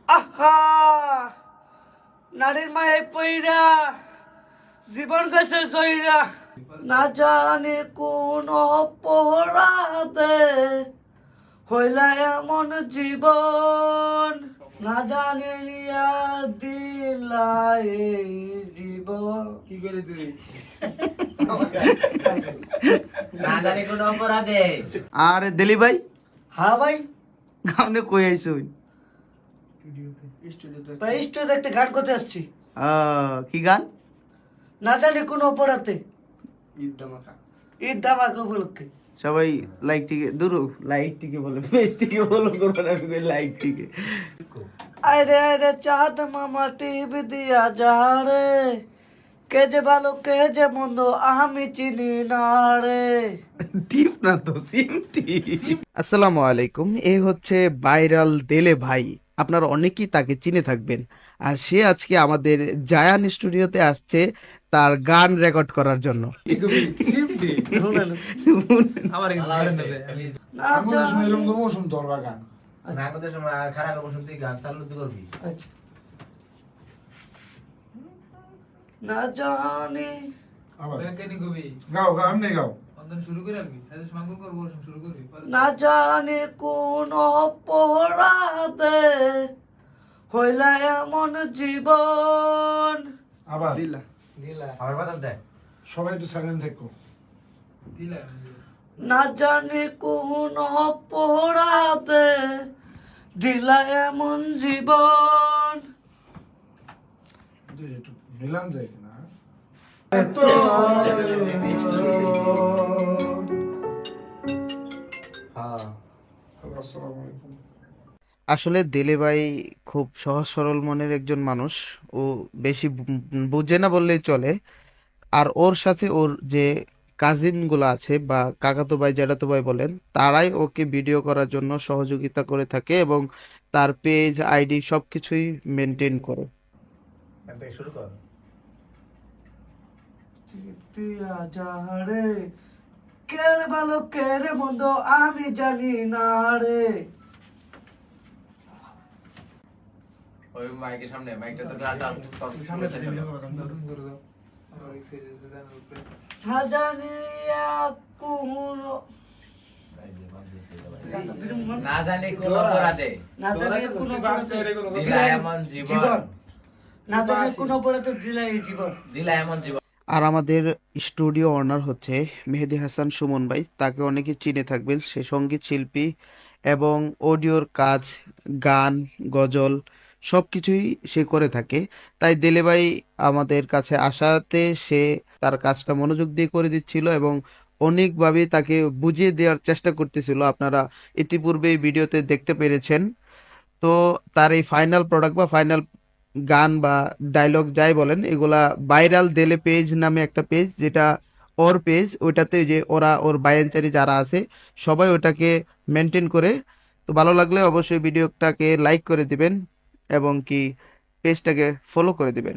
আহা নারীর মায়ে পইরা জীবন গেছে জয়রা না জানি কোন অপরাধে হইলা এমন জীবন না জানি দিলা এই জীবন কি করে তুই না জানি কোন অপরাধে আরে দিলি ভাই হ্যাঁ ভাই গানে কই আইছুন ভাই স্টুডিওতে একটা গান করতে আসছি কি গান না জানি কোন অপরাধে ঈদ ধামাকা ঈদ ধামাকা উপলক্ষে সবাই লাইক টিকে দুরু লাইক টিকে বলে পেজ টিকে ফলো করবেন আমি কই লাইক টিকে আরে আরে চাঁদ মামা টিভি দিয়া যা রে কে যে ভালো কে যে মন্দ আমি চিনি না রে টিপ না তো সিম টিপ আসসালামু আলাইকুম এই হচ্ছে ভাইরাল দেলে ভাই আপনারা অনেকেই তাকে চিনে থাকবেন আর সে আজকে আমাদের জায়ান স্টুডিওতে আসছে তার গান রেকর্ড করার জন্য আমার না আমাদের সময় জানি- এরকম করবো শুনতে পারবা গান না আমাদের সময় আর খারাপ করবো শুনতে গান চালু তো করবি আচ্ছা। না জানি আবার ব্যাংকে কবি গাও গাও এমনি গাও অন্তন শুরু করে আনবি আজ মাঙ্গল করবো শুরু করবি না জানি কোন অপরাধে হইলা এমন জীবন আবার দিলা আমার বাদাম দেয় সবাই একটু সাইলেন্ট থাকো দিলা না জানি কোন অপরাধে দিলা এমন জীবন একটু মিলান যায় কিনা হ্যাঁ আসসালামু আলাইকুম আসলে দেলে ভাই খুব সহজ সরল মনের একজন মানুষ ও বেশি বুঝে না বললেই চলে আর ওর সাথে ওর যে কাজিন গুলো আছে বা কাকাতো ভাই জ্যাঠাতো ভাই বলেন তারাই ওকে ভিডিও করার জন্য সহযোগিতা করে থাকে এবং তার পেজ আইডি সবকিছুই মেনটেন করে এখান থেকে শুরু কর দিয়া যা রে কে ভালো কে রে মন্দ আমি জানি না রে ওই মাইকের সামনে মাইকটা তো সামনে থেকে নতুন করে দাও আমার এক সাইডে গানের উপরে না জানি কোন না জানি কোন অপরাধে না জানি কোন অপরাধে দিলা এমন জীবন জীবন না জানি কোন অপরাধে দিলা এই জীবন দিলা এমন জীবন আর আমাদের স্টুডিও অনার হচ্ছে মেহেদি হাসান সুমন ভাই তাকে অনেকে চিনে থাকবেন সে সঙ্গীত শিল্পী এবং অডিওর কাজ গান গজল সবকিছুই সে করে থাকে তাই দেলে ভাই আমাদের কাছে আসাতে সে তার কাজটা মনোযোগ দিয়ে করে দিচ্ছিল এবং অনেকভাবে তাকে বুঝিয়ে দেওয়ার চেষ্টা করতেছিল আপনারা ইতিপূর্বে এই ভিডিওতে দেখতে পেরেছেন তো তার এই ফাইনাল প্রোডাক্ট বা ফাইনাল গান বা ডায়লগ যাই বলেন এগুলা ভাইরাল দেলে পেজ নামে একটা পেজ যেটা ওর পেজ ওইটাতে যে ওরা ওর বায়ানচারী যারা আছে সবাই ওটাকে মেনটেন করে তো ভালো লাগলে অবশ্যই ভিডিওটাকে লাইক করে দিবেন এবং কি পেজটাকে ফলো করে দিবেন